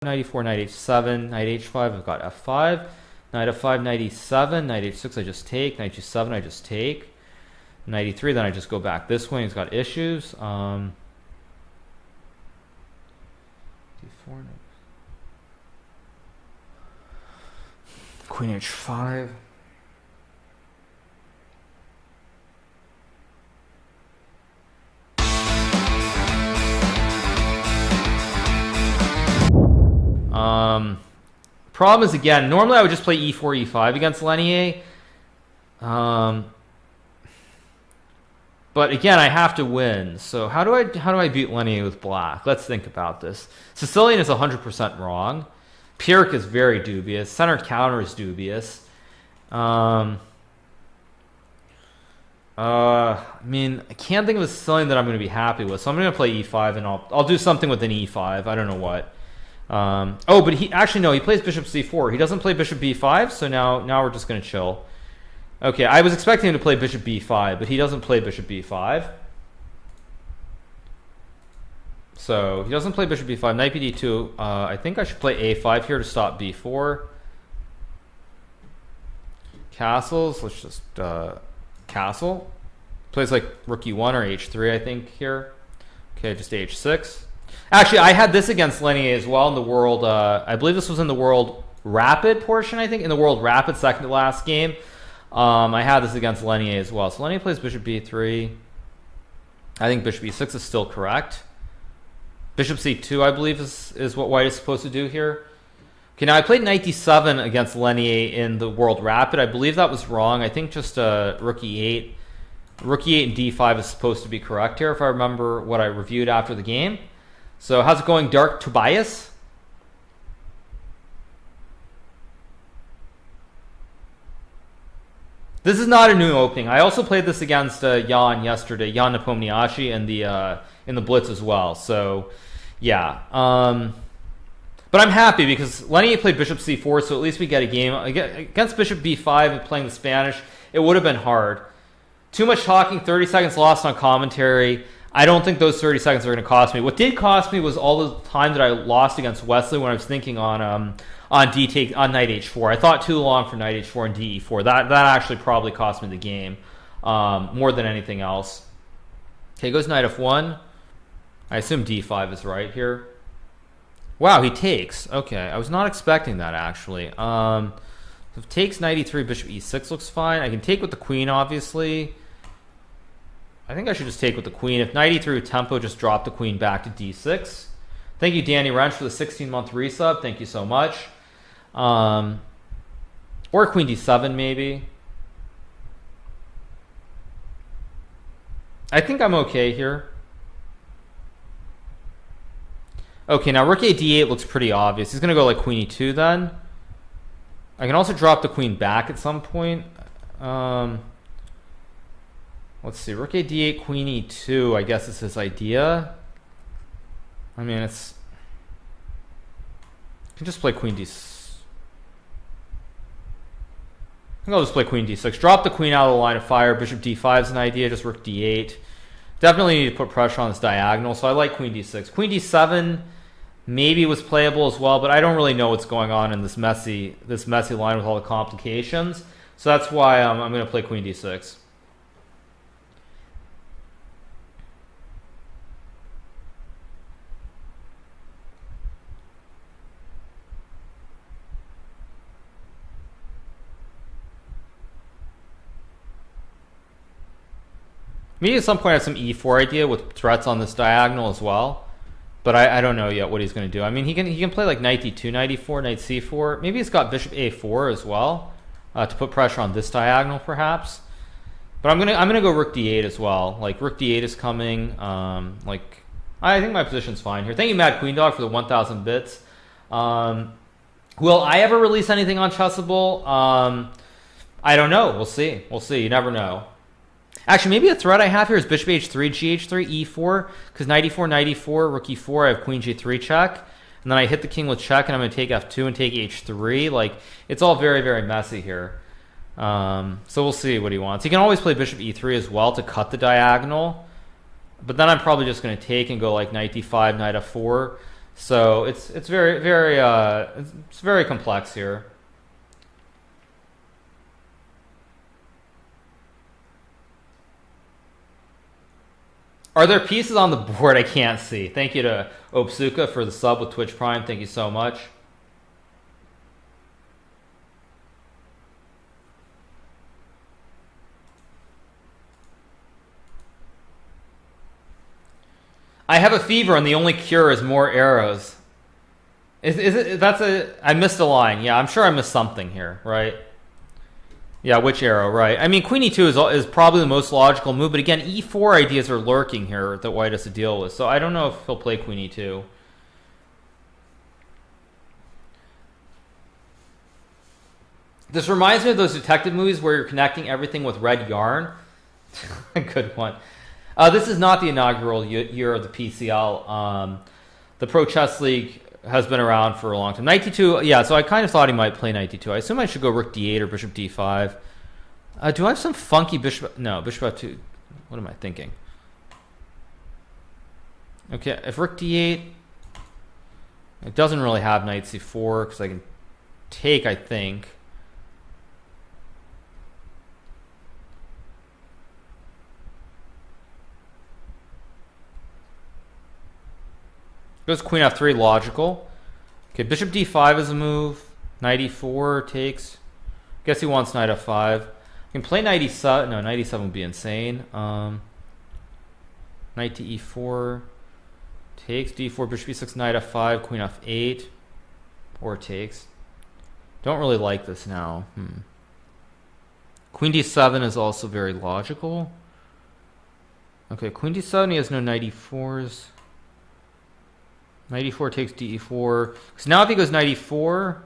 knight e4, knight h7, knight h5, I've got f5, knight f5, knight e7, knight h6, I just take, knight g7, I just take, knight e3, then I just go back this way. He's got issues. d4, queen h5. Problem is, again, normally I would just play e4, e5 against Leinier. But again, I have to win. So how do I beat Leinier with black? Let's think about this. Sicilian is 100% wrong. Pyrrhic is very dubious. Centered counter is dubious. I mean, I can't think of a Sicilian that I'm going to be happy with. So I'm going to play e5, and I'll do something with an e5. I don't know what. Oh, but he plays bishop c4. He doesn't play bishop b5, so now we're just going to chill. Okay, I was expecting him to play bishop b5, but he doesn't play bishop b5. So he doesn't play bishop b5. Knight bd2. I think I should play a5 here to stop b4. Castles. Let's just castle. Plays like rook e1 or h3, I think, here. Okay, just h6. Actually, I had this against Leinier as well in the world. I believe this was in the world rapid portion, I think. In the world rapid, second to last game. I had this against Leinier as well. So Leinier plays bishop b3. I think bishop e6 is still correct. Bishop c2, I believe, is what white is supposed to do here. Okay, now I played knight d7 against Leinier in the world rapid. I believe that was wrong. I think just rook e8. Rook e8 and d5 is supposed to be correct here, if I remember what I reviewed after the game. So how's it going, Dark Tobias? This is not a new opening. I also played this against Jan yesterday, Jan Nepomniachtchi, in the Blitz as well. So, yeah. But I'm happy because Leinier played bishop c4, so at least we get a game. Against bishop b5 and playing the Spanish, it would have been hard. Too much talking, 30 seconds lost on commentary. I don't think those 30 seconds are going to cost me. What did cost me was all the time that I lost against Wesley when I was thinking on knight h4. I thought too long for knight h4 and de4. That actually probably cost me the game more than anything else. Okay, goes knight f1. I assume d5 is right here. Wow, he takes. Okay, I was not expecting that actually. If takes knight e3, bishop e6 looks fine. I can take with the queen, obviously. I think I should just take with the queen. If knight e3 with tempo, just drop the queen back to d6. Thank you, Danny Wrench, for the 16-month resub. Thank you so much. Or queen d7, maybe. I think I'm okay here. Okay, now rook a d8 looks pretty obvious. He's going to go like queen e2 then. I can also drop the queen back at some point. Let's see, rook a d8, queen e2, I guess is his idea. I mean, it's... I can just play queen d6. I think I'll just play queen d6. Drop the queen out of the line of fire. Bishop d5 is an idea, just rook d8. Definitely need to put pressure on this diagonal, so I like queen d6. Queen d7 maybe was playable as well, but I don't really know what's going on in this messy line with all the complications. So that's why I'm going to play queen d6. Maybe at some point I have some e4 idea with threats on this diagonal as well. But I don't know yet what he's going to do. I mean, he can play like knight d2, knight e4, knight c4. Maybe he's got bishop a4 as well to put pressure on this diagonal perhaps. But I'm gonna go rook d8 as well. Like rook d8 is coming. I think my position's fine here. Thank you, Mad Queen Dog, for the 1,000 bits. Will I ever release anything on Chessable? I don't know. We'll see. We'll see. You never know. Actually, maybe a threat I have here is bishop h3, gh3, e4, because knight e4, rook e4, I have queen g3 check, and then I hit the king with check, and I'm going to take f2 and take h3. Like, it's all very, very messy here. So we'll see what he wants. He can always play bishop e3 as well to cut the diagonal, but then I'm probably just going to take and go like knight d5, knight f4. So it's it's very complex here. Are there pieces on the board I can't see? Thank you to Opsuka for the sub with Twitch Prime. Thank you so much. I have a fever and the only cure is more arrows. Is it? That's a. I missed a line. Yeah, I'm sure I missed something here, right? Yeah, which arrow, right? I mean, Queen E2 is probably the most logical move, but again, E4 ideas are lurking here that White has to deal with. So I don't know if he'll play Queen E2. This reminds me of those detective movies where you're connecting everything with red yarn. Good one. This is not the inaugural year of the PCL. The Pro Chess League has been around for a long time. Knight D2, yeah, so I kind of thought he might play Knight D2. I assume I should go Rook D8 or Bishop D5. Do I have some funky Bishop? No, Bishop F2. What am I thinking? Okay, if Rook D8, it doesn't really have Knight C4 because I can take, I think. Goes Queen F3, logical. Okay, Bishop D5 is a move. Knight E4 takes. Guess he wants Knight F5. I can play Knight E7. No, Knight E7 would be insane. Knight to E4 takes. D4, Bishop E6, Knight F5, Queen F8. Or takes. Don't really like this now. Queen D7 is also very logical. Okay, Queen D7, he has no Knight E4s. Knight E4 takes D4. So now if he goes Knight E4,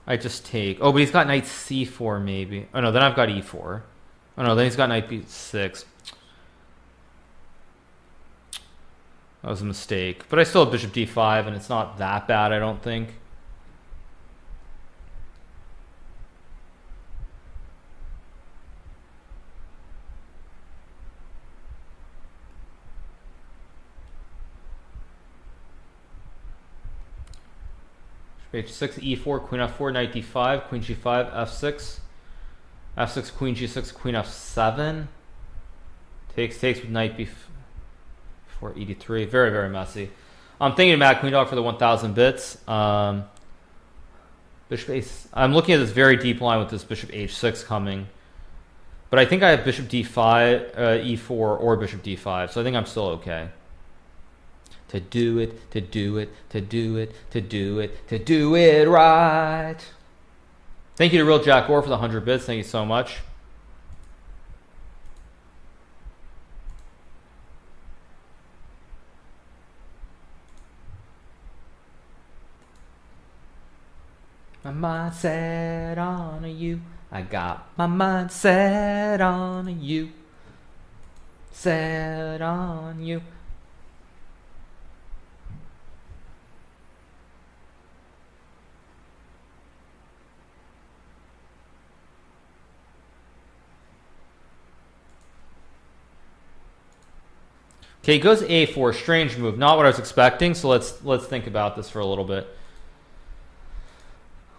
I just take. Oh, but he's got Knight C4 maybe. Oh no, then I've got E4. Oh no, then he's got Knight B6. That was a mistake. But I still have Bishop D5, and it's not that bad, I don't think. H6, E4, Queen F4, Knight D5, Queen G5, F6, F6, Queen G6, Queen F7. Takes with Knight B4, ED3. Very, very messy. I'm thinking about Queen Dog for the 1,000 bits. Bishop Ace. I'm looking at this very deep line with this Bishop H6 coming. But I think I have Bishop D5, E4, or Bishop D5. So I think I'm still okay. To do it, to do it, to do it, to do it, to do it right. Thank you to Real Jack Orr for the 100 bits. Thank you so much. My mind set on you. I got my mind set on you. Set on you. Okay, he goes A4, strange move, not what I was expecting. So let's think about this for a little bit.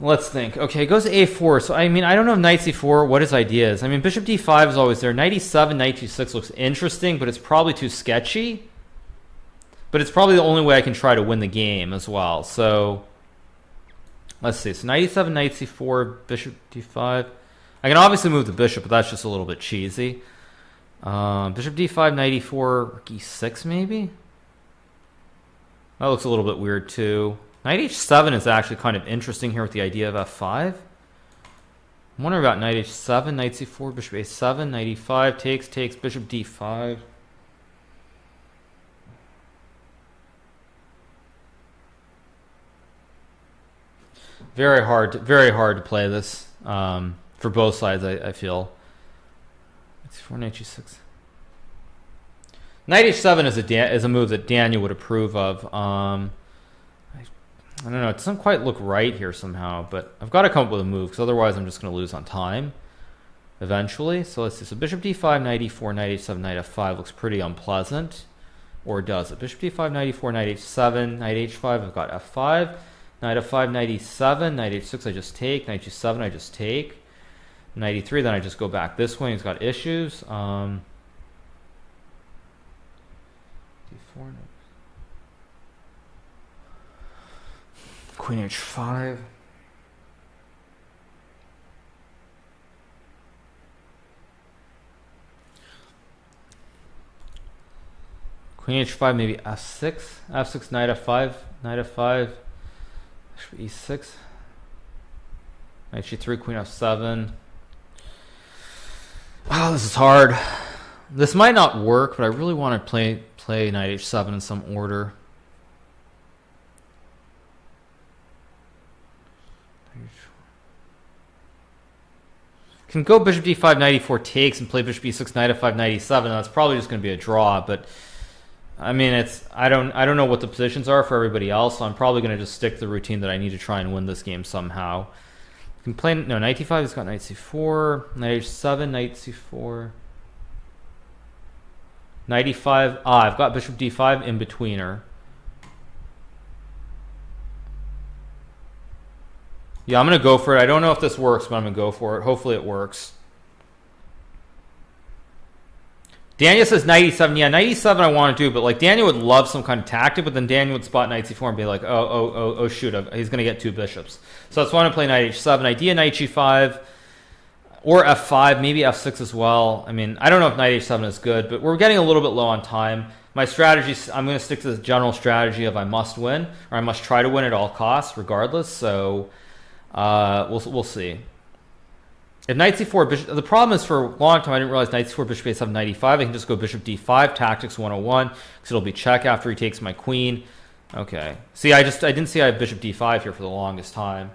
Let's think. Okay, it goes A4. So I mean, I don't know if Knight C4, what his idea is. I mean, Bishop D5 is always there. Knight E7, Knight G6 looks interesting, but it's probably too sketchy. But it's probably the only way I can try to win the game as well. So let's see. So Knight E7, Knight C4, Bishop D5. I can obviously move the bishop, but that's just a little bit cheesy. Bishop D5, Knight E4, Rook E6 maybe? That looks a little bit weird too. Knight H7 is actually kind of interesting here with the idea of F5. I'm wondering about Knight H7, Knight C4, Bishop A7, Knight E5, takes, Bishop D5. Very hard to play this for both sides, I feel. Knight G6. Knight H7 is a move that Daniel would approve of. I don't know. It doesn't quite look right here somehow, but I've got to come up with a move because otherwise I'm just going to lose on time eventually. So let's see. So Bishop D5, Knight E4, Knight H7, Knight F5 looks pretty unpleasant. Or does it? Bishop d5, knight e4, knight h7, knight h5. I've got f5. Knight f5, knight e7, knight h6. I just take. Knight g7. I just take. Knight e3. Then I just go back this way. He's got issues. d4. Queen h5. Queen h5, maybe f6. f6, knight f5. Knight f5. e6. Knight g3, queen f7. Wow, this is hard. This might not work, but I really want to play knight h7 in some order. Can go bishop d5, knight e4 takes, and play bishop e6, knight f5, knight e7. That's probably just going to be a draw, but I mean, I don't know what the positions are for everybody else, so I'm probably going to just stick to the routine that I need to try and win this game somehow. You can play, no, knight d5, he's got knight c4, knight h7, knight c4, knight e5. I've got bishop d5 in betweener. Yeah, I'm going to go for it. I don't know if this works, but I'm going to go for it. Hopefully it works. Daniel says knight e7. Yeah, knight e7 I want to do, but like Daniel would love some kind of tactic, but then Daniel would spot knight c4 and be like, oh shoot, he's going to get two bishops. So that's why I'm going to play knight h7. Idea knight g5 or f5, maybe f6 as well. I mean, I don't know if knight h7 is good, but we're getting a little bit low on time. My strategy, I'm going to stick to the general strategy of I must win, or I must try to win at all costs, regardless. So we'll see. If knight c4, bishop, the problem is for a long time I didn't realize knight c4, bishop a7, knight e5. I can just go bishop d5, tactics 101, because it'll be check after he takes my queen. Okay. See, I didn't see I have bishop d5 here for the longest time.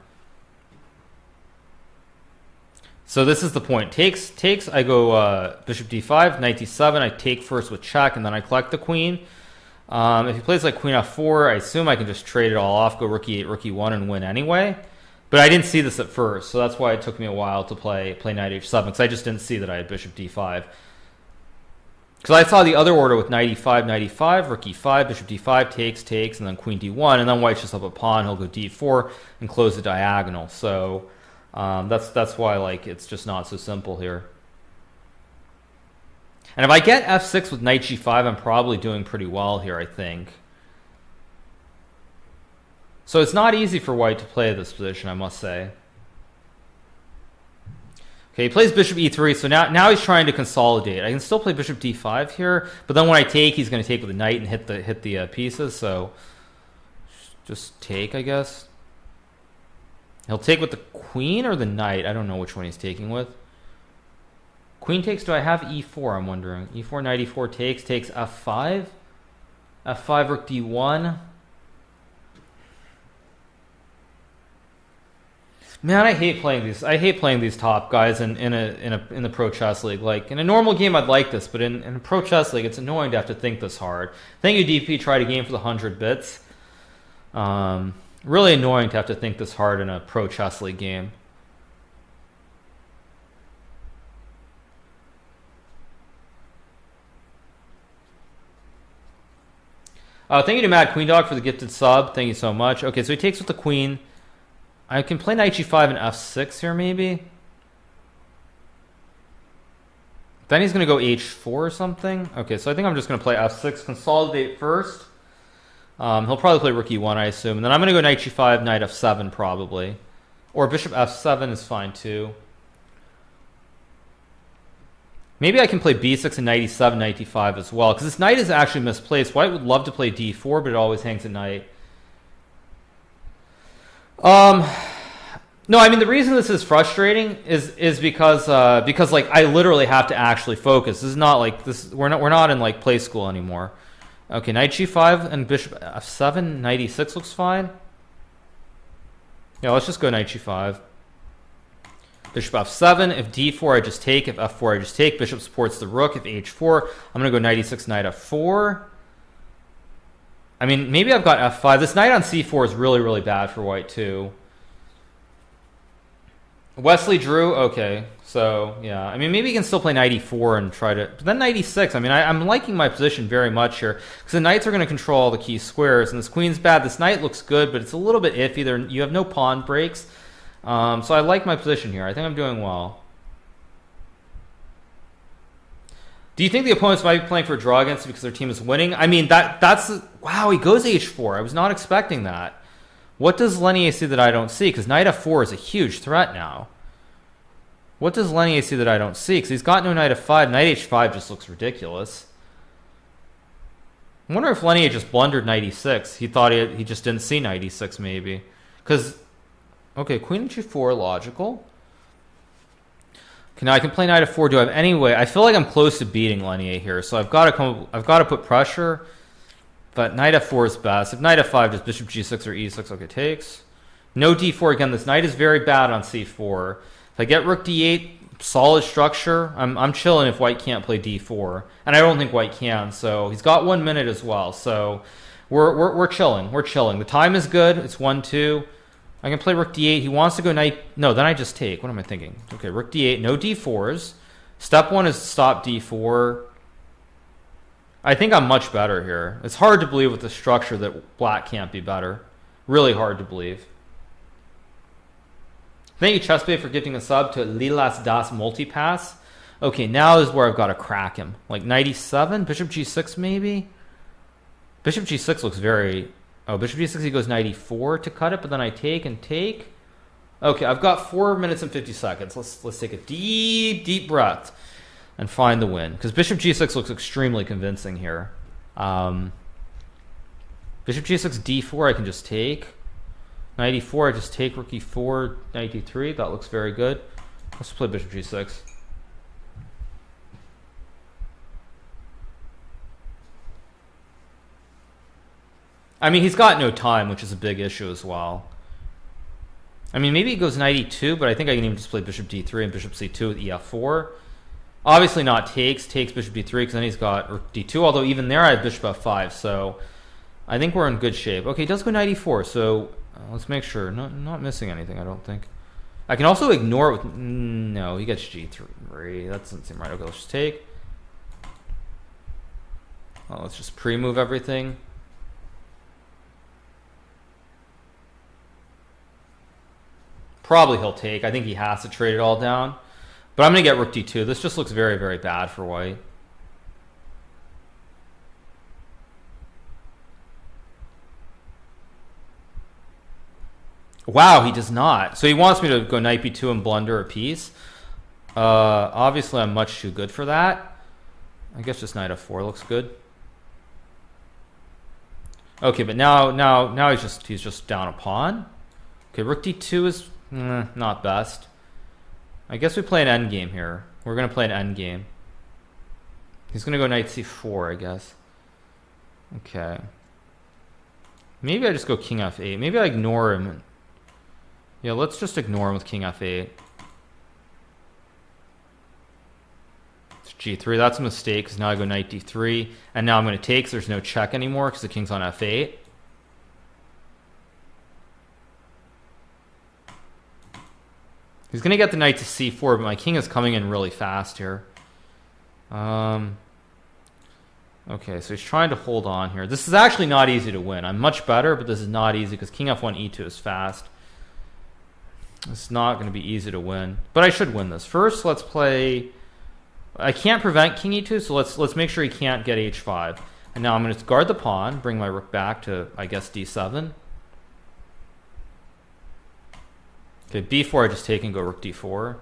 So this is the point. Takes. I go bishop d5, knight d7. I take first with check, and then I collect the queen. If he plays like queen f4, I assume I can just trade it all off, go rook e8, rook e1, and win anyway. But I didn't see this at first, so that's why it took me a while to play knight h7, because I just didn't see that I had bishop d5. Because I saw the other order with knight e5, rook e5, bishop d5, takes, and then queen d1, and then white's just up a pawn. He'll go d4 and close the diagonal. So that's why like it's just not so simple here. And if I get f6 with knight g5, I'm probably doing pretty well here, I think. So it's not easy for white to play this position, I must say. Okay, he plays bishop e3, so now he's trying to consolidate. I can still play bishop d5 here, but then when I take, he's going to take with the knight and hit the pieces, so just take, I guess. He'll take with the queen or the knight. I don't know which one he's taking with. Queen takes, do I have e4, I'm wondering. e4, knight e4 takes f5. f5, rook d1. Man, I hate playing these. I hate playing these top guys in the pro chess league. Like in a normal game, I'd like this, but in a pro chess league, it's annoying to have to think this hard. Thank you, DP. Tried a game for the 100 bits. Really annoying to have to think this hard in a pro chess league game. Thank you to Mad Queen Dog for the gifted sub. Thank you so much. Okay, so he takes with the queen. I can play knight g5 and f6 here, maybe. Then he's going to go h4 or something. Okay, so I think I'm just going to play f6, consolidate first. He'll probably play rook e1, I assume. And then I'm going to go knight g5, knight f7 probably. Or bishop f7 is fine too. Maybe I can play b6 and knight e7, knight d5 as well. Because this knight is actually misplaced. White would love to play d4, but it always hangs at knight. No, I mean the reason this is frustrating is because like I literally have to actually focus. This is not like this. We're not in like play school anymore. Okay, knight g5 and bishop f7, knight e6 looks fine. Yeah, let's just go knight g5. Bishop f7. If d4, I just take. If f4, I just take. Bishop supports the rook. If h4, I'm gonna go knight e6, knight f4. I mean, maybe I've got f5. This knight on c4 is really, really bad for white, too. Wesley Drew, okay. So, yeah. I mean, maybe he can still play knight e4 and try to... But then knight e6. I mean, I'm liking my position very much here. Because the knights are going to control all the key squares. And this queen's bad. This knight looks good, but it's a little bit iffy. You have no pawn breaks. So I like my position here. I think I'm doing well. Do you think the opponents might be playing for a draw against it because their team is winning? I mean, that's... Wow, he goes h4. I was not expecting that. What does Leinier see that I don't see? Because knight f4 is a huge threat now. What does Leinier see that I don't see? Because he's got no knight f5. Knight h5 just looks ridiculous. I wonder if Leinier just blundered knight e6. He thought he just didn't see knight e6 maybe. Because, okay, queen g4, logical. Okay, now I can play knight f4. Do I have any way? I feel like I'm close to beating Leinier here, so I've got to put pressure. But knight f4 is best. If knight f5, just bishop g6 or e6, okay, takes. No d4 again. This knight is very bad on c4. If I get rook d8, solid structure. I'm chilling if white can't play d4, and I don't think white can. So he's got 1 minute as well. So we're chilling. We're chilling. The time is good. It's 1-2. I can play rook d8. He wants to go knight. No, then I just take. What am I thinking? Okay, rook d8. No d4s. Step 1 is stop d4. I think I'm much better here. It's hard to believe with the structure that black can't be better. Really hard to believe. Thank you, Chessbait, for gifting a sub to Lilas Das Multipass. Okay, now is where I've got to crack him. Like knight e7, bishop g6 maybe? Bishop g6 looks very... Oh, bishop g6, he goes knight e4 to cut it, but then I take and take. Okay, I've got 4 minutes and 50 seconds. Let's take a deep breath and find the win. Because bishop g6 looks extremely convincing here. Bishop g6, d4, I can just take. Knight e4, I just take rook e4, knight d3. That looks very good. Let's play bishop g6. I mean, he's got no time, which is a big issue as well. I mean, maybe he goes knight e2, but I think I can even just play bishop d3 and bishop c2 with ef4. Obviously not takes bishop d3, because then he's got rook d2, although even there I have bishop f5, so I think we're in good shape. Okay, he does go knight e4, so let's make sure. Not missing anything, I don't think. I can also ignore it with... No, he gets g3. That doesn't seem right. Okay, let's just take. Well, let's just pre-move everything. Probably he'll take. I think he has to trade it all down. But I'm going to get rook d2. This just looks very, very bad for white. Wow, he does not. So he wants me to go knight b2 and blunder a piece. Obviously, I'm much too good for that. I guess just knight f4 looks good. Okay, but now he's just down a pawn. Okay, rook d2 is not best. I guess we play an endgame here. We're going to play an endgame. He's going to go knight c4, I guess. Okay. Maybe I just go king f8. Maybe I ignore him. Yeah, let's just ignore him with king f8. It's g3. That's a mistake, because now I go knight d3. And now I'm going to take, so there's no check anymore, because the king's on f8. He's going to get the knight to c4, but my king is coming in really fast here. Okay, so he's trying to hold on here. This is actually not easy to win. I'm much better, but this is not easy because king f1, e2 is fast. It's not going to be easy to win. But I should win this. First, let's play... I can't prevent king e2, so let's make sure he can't get h5. And now I'm going to guard the pawn, bring my rook back to, I guess, d7. Okay, b4 I just take and go rook d4.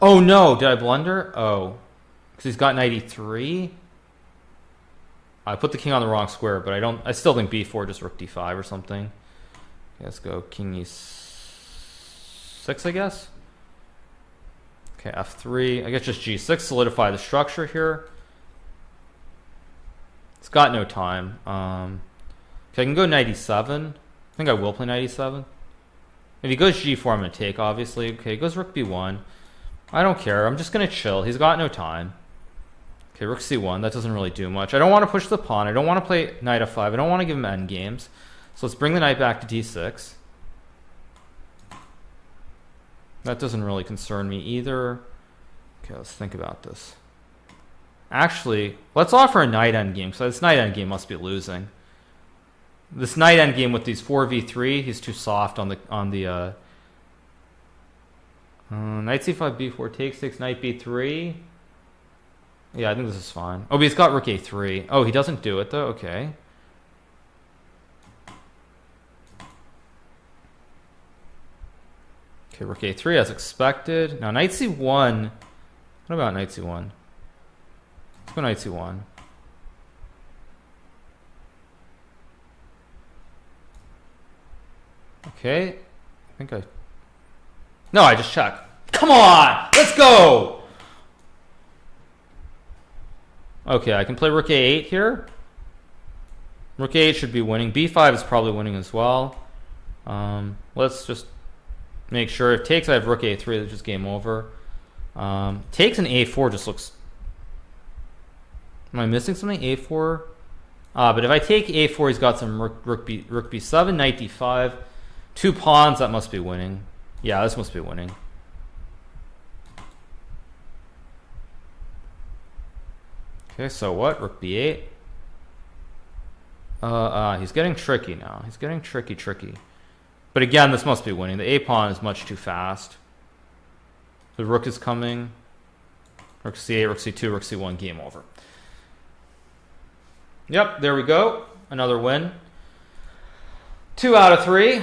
Oh no, did I blunder? Oh, because he's got knight e3. I put the king on the wrong square, but I still think b4 just rook d5 or something. Okay, let's go king e6, I guess. Okay, f3. I guess just g6, solidify the structure here. It's got no time. Okay, I can go knight e7. I think I will play knight e7. If he goes g4, I'm going to take, obviously. Okay, he goes rook b1. I don't care. I'm just going to chill. He's got no time. Okay, rook c1. That doesn't really do much. I don't want to push the pawn. I don't want to play knight f5. I don't want to give him endgames. So let's bring the knight back to d6. That doesn't really concern me either. Okay, let's think about this. Actually, let's offer a knight endgame, because this knight endgame must be losing. This knight endgame with these 4v3, he's too soft on the knight c5, b4, takes, knight b3. Yeah, I think this is fine. Oh, but he's got rook a3. Oh, he doesn't do it, though? Okay. Okay, rook a3 as expected. Now, knight c1. What about knight c1? Let's go knight c1. Okay. No, I just check. Come on! Let's go! Okay, I can play rook a8 here. Rook a8 should be winning. b5 is probably winning as well. Let's just make sure. If takes, I have rook a3. That's just game over. Takes an a4 just looks... Am I missing something? a4? But if I take a4, he's got some rook b7, knight d5. 2 pawns, that must be winning. Yeah, this must be winning. Okay, so what? Rook b8. He's getting tricky now. He's getting tricky. But again, this must be winning. The a pawn is much too fast. The rook is coming. Rook c8, rook c2, rook c1, game over. Yep, there we go. Another win. 2 out of 3.